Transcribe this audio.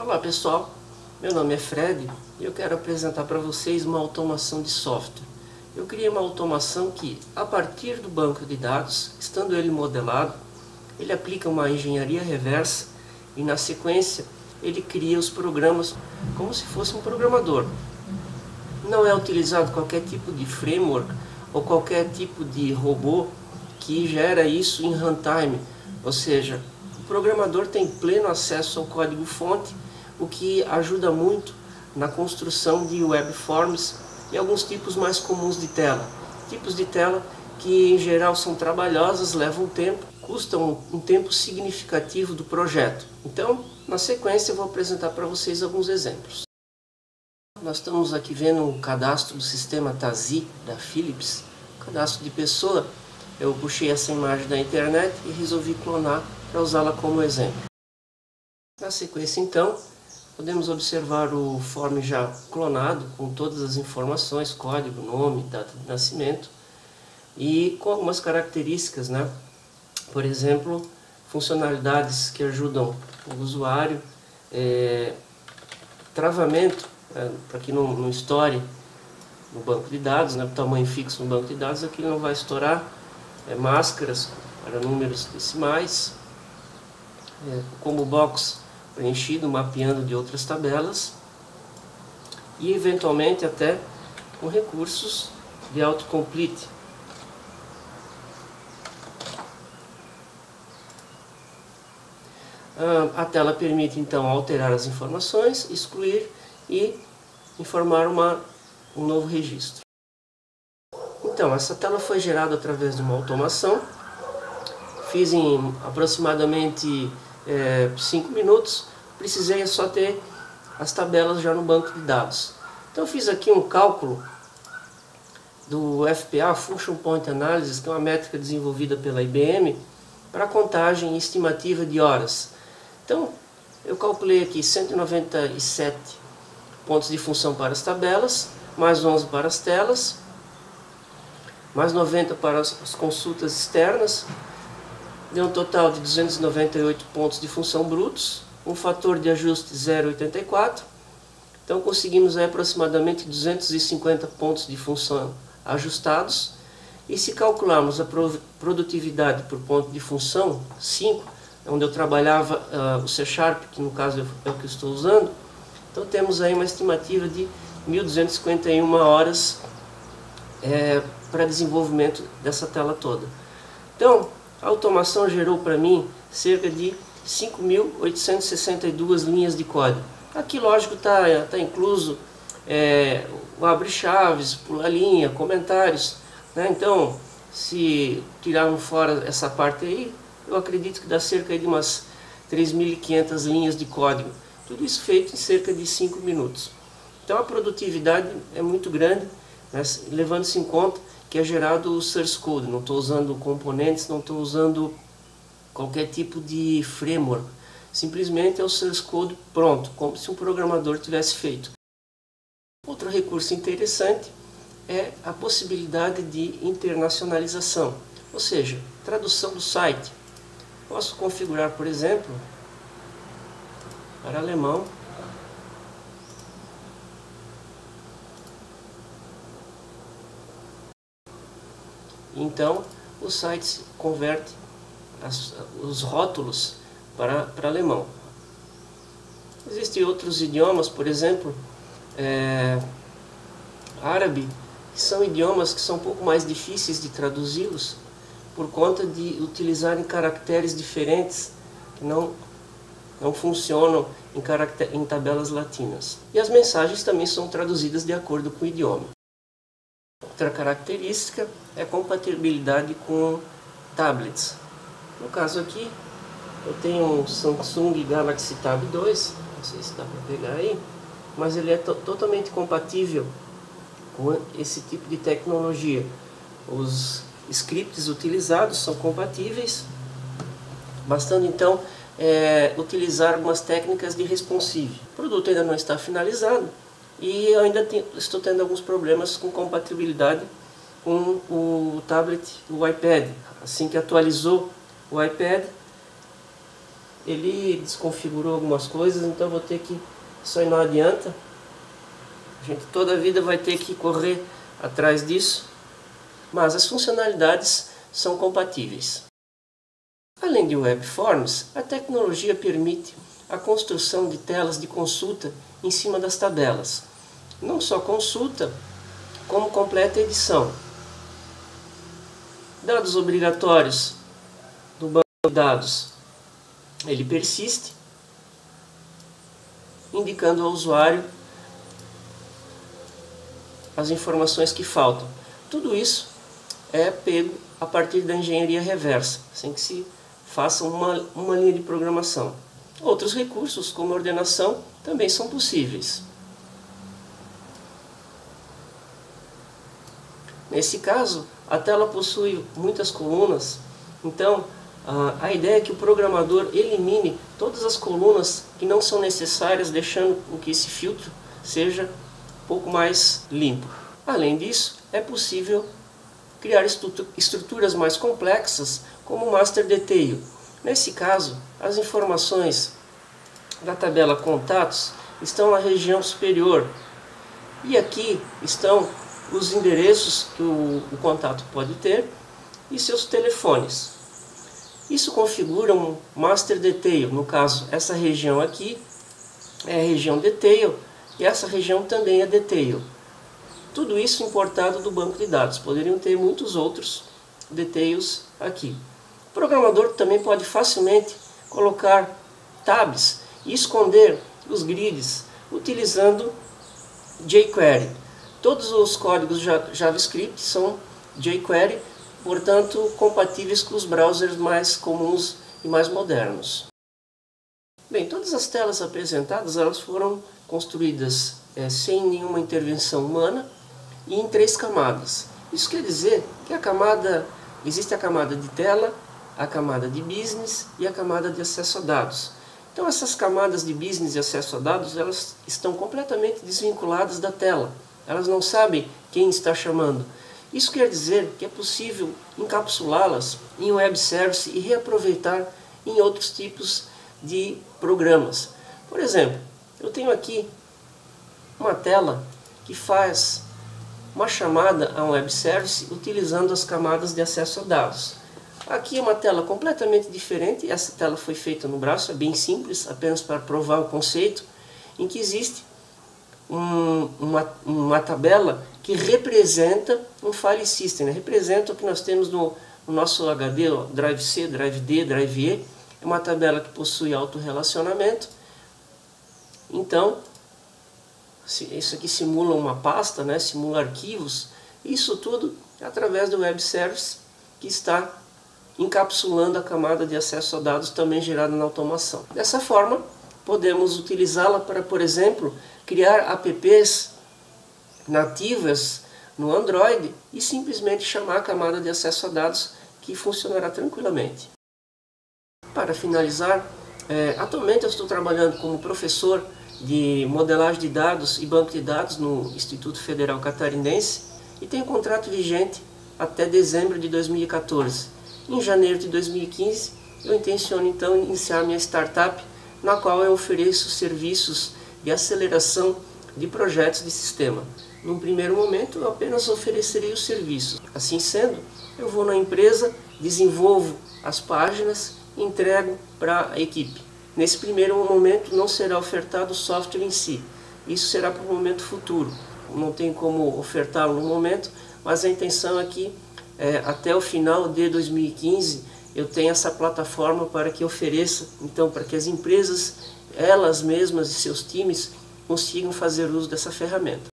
Olá pessoal, meu nome é Fred e eu quero apresentar para vocês uma automação de software. Eu criei uma automação que, a partir do banco de dados, estando ele modelado, ele aplica uma engenharia reversa e na sequência ele cria os programas como se fosse um programador. Não é utilizado qualquer tipo de framework ou qualquer tipo de robô que gera isso em runtime, ou seja, o programador tem pleno acesso ao código-fonte, o que ajuda muito na construção de webforms e alguns tipos mais comuns de tela. Tipos de tela que em geral são trabalhosas, levam tempo, custam um tempo significativo do projeto. Então, na sequência eu vou apresentar para vocês alguns exemplos. Nós estamos aqui vendo um cadastro do sistema TASI da Philips, cadastro de pessoa. Eu puxei essa imagem da internet e resolvi clonar para usá-la como exemplo. Na sequência então, podemos observar o form já clonado com todas as informações, código, nome, data de nascimento e com algumas características, né? Por exemplo, funcionalidades que ajudam o usuário, travamento, para que não estoure no banco de dados, né? Tamanho fixo no banco de dados, aqui não vai estourar, máscaras para números decimais, combo box preenchido, mapeando de outras tabelas e eventualmente até com recursos de autocomplete. A tela permite então alterar as informações, excluir e informar um novo registro. Então, essa tela foi gerada através de uma automação. Fiz em aproximadamente 5 minutos. Precisei só ter as tabelas já no banco de dados. Então eu fiz aqui um cálculo do FPA, Function Point Analysis, que é uma métrica desenvolvida pela IBM para contagem e estimativa de horas. Então eu calculei aqui 197 pontos de função para as tabelas, mais 11 para as telas, mais 90 para as consultas externas, deu um total de 298 pontos de função brutos, um fator de ajuste 0,84, então conseguimos aí aproximadamente 250 pontos de função ajustados, e se calcularmos a produtividade por ponto de função, 5, onde eu trabalhava o C#, que no caso é o que eu estou usando, então temos aí uma estimativa de 1.251 horas para desenvolvimento dessa tela toda. Então, a automação gerou para mim cerca de 5.862 linhas de código. Aqui, lógico, tá incluso o abre-chaves, pula-linha, comentários, né? Então, se tirarmos fora essa parte aí, eu acredito que dá cerca de umas 3.500 linhas de código. Tudo isso feito em cerca de 5 minutos. Então, a produtividade é muito grande, né? Levando-se em conta que é gerado o source code, não estou usando componentes, não estou usando qualquer tipo de framework, simplesmente é o source code pronto, como se um programador tivesse feito. Outro recurso interessante é a possibilidade de internacionalização, ou seja, tradução do site. Posso configurar, por exemplo, para alemão, então o site converte os rótulos para alemão. Existem outros idiomas, por exemplo, árabe, que são idiomas que são um pouco mais difíceis de traduzi-los por conta de utilizarem caracteres diferentes que não funcionam em tabelas latinas. E as mensagens também são traduzidas de acordo com o idioma. Outra característica é a compatibilidade com tablets. No caso aqui, eu tenho um Samsung Galaxy Tab 2, não sei se dá para pegar aí, mas ele é totalmente compatível com esse tipo de tecnologia. Os scripts utilizados são compatíveis, bastando então utilizar algumas técnicas de responsive. O produto ainda não está finalizado e eu ainda estou tendo alguns problemas com compatibilidade com o tablet, o iPad. Assim que atualizou o iPad, ele desconfigurou algumas coisas, então vou ter que, isso aí não adianta, a gente toda a vida vai ter que correr atrás disso, mas as funcionalidades são compatíveis. Além de Webforms, a tecnologia permite a construção de telas de consulta em cima das tabelas. Não só consulta, como completa edição. Dados obrigatórios do banco de dados, ele persiste, indicando ao usuário as informações que faltam. Tudo isso é pego a partir da engenharia reversa, sem que se faça uma linha de programação. Outros recursos, como ordenação, também são possíveis. Nesse caso, a tela possui muitas colunas, então a ideia é que o programador elimine todas as colunas que não são necessárias, deixando com que esse filtro seja um pouco mais limpo. Além disso, é possível criar estruturas mais complexas, como o Master Detail. Nesse caso, as informações da tabela Contatos estão na região superior, e aqui estão os endereços que o contato pode ter e seus telefones. Isso configura um Master Detail. No caso, essa região aqui é a região Detail e essa região também é Detail. Tudo isso importado do banco de dados. Poderiam ter muitos outros details aqui. O programador também pode facilmente colocar tabs e esconder os grids utilizando jQuery. Todos os códigos JavaScript são jQuery, portanto compatíveis com os browsers mais comuns e mais modernos. Bem, todas as telas apresentadas elas foram construídas sem nenhuma intervenção humana e em 3 camadas. Isso quer dizer que existe a camada de tela, a camada de business e a camada de acesso a dados. Então essas camadas de business e acesso a dados elas estão completamente desvinculadas da tela. Elas não sabem quem está chamando. Isso quer dizer que é possível encapsulá-las em web service e reaproveitar em outros tipos de programas. Por exemplo, eu tenho aqui uma tela que faz uma chamada a um web service utilizando as camadas de acesso a dados. Aqui é uma tela completamente diferente. Essa tela foi feita no braço, é bem simples, apenas para provar o conceito, em que existe uma tabela que representa um file system, né? Representa o que nós temos no nosso HD, ó, Drive C, Drive D, Drive E. É uma tabela que possui autorrelacionamento. Então, isso aqui simula uma pasta, né? Simula arquivos. Isso tudo através do web service que está encapsulando a camada de acesso a dados também gerada na automação. Dessa forma, podemos utilizá-la para, por exemplo, criar apps nativas no Android e simplesmente chamar a camada de acesso a dados que funcionará tranquilamente. Para finalizar, atualmente eu estou trabalhando como professor de modelagem de dados e banco de dados no Instituto Federal Catarinense e tenho contrato vigente até dezembro de 2014. Em janeiro de 2015 eu intenciono então iniciar minha startup, na qual eu ofereço serviços de aceleração de projetos de sistema. Num primeiro momento eu apenas oferecerei os serviços. Assim sendo, eu vou na empresa, desenvolvo as páginas e entrego para a equipe. Nesse primeiro momento não será ofertado o software em si, isso será para o momento futuro. Não tem como ofertá-lo no momento, mas a intenção é que até o final de 2015 eu tenha essa plataforma para que ofereça, então, para que as empresas, elas mesmas e seus times, consigam fazer uso dessa ferramenta.